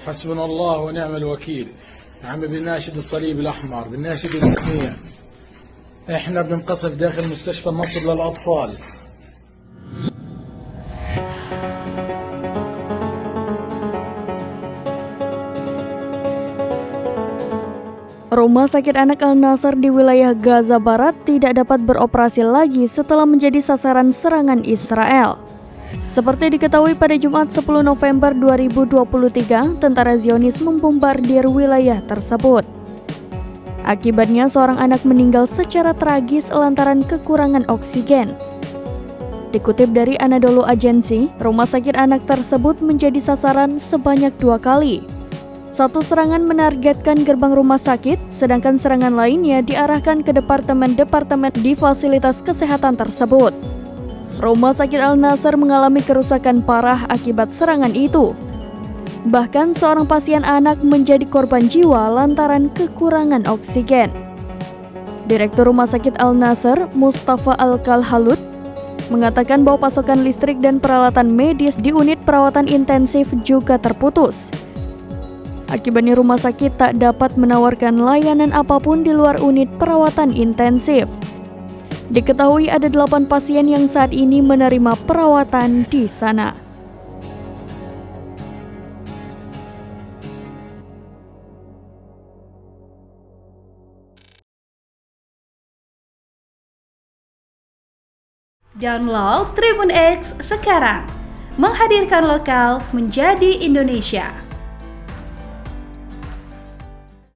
حسبنا الله ونعم الوكيل. عم بنناشد الصليب الأحمر، بنناشد الجميع. احنا بننقصف داخل مستشفى النصر للأطفال. Rumah sakit anak Al-Nasr di wilayah Gaza Barat tidak dapat beroperasi lagi setelah menjadi sasaran serangan Israel. Seperti diketahui pada Jumat 10 November 2023, tentara Zionis membombardir wilayah tersebut. Akibatnya seorang anak meninggal secara tragis lantaran kekurangan oksigen. Dikutip dari Anadolu Agency, rumah sakit anak tersebut menjadi sasaran sebanyak 2 kali. Satu serangan menargetkan gerbang rumah sakit, sedangkan serangan lainnya diarahkan ke departemen-departemen di fasilitas kesehatan tersebut. Rumah sakit Al-Nasr mengalami kerusakan parah akibat serangan itu. Bahkan seorang pasien anak menjadi korban jiwa lantaran kekurangan oksigen. Direktur Rumah Sakit Al-Nasr, Mustafa Al-Kalhalut, mengatakan bahwa pasokan listrik dan peralatan medis di unit perawatan intensif juga terputus. Akibatnya rumah sakit tak dapat menawarkan layanan apapun di luar unit perawatan intensif. Diketahui ada 8 pasien yang saat ini menerima perawatan di sana. Download Tribun X sekarang, menghadirkan lokal menjadi Indonesia.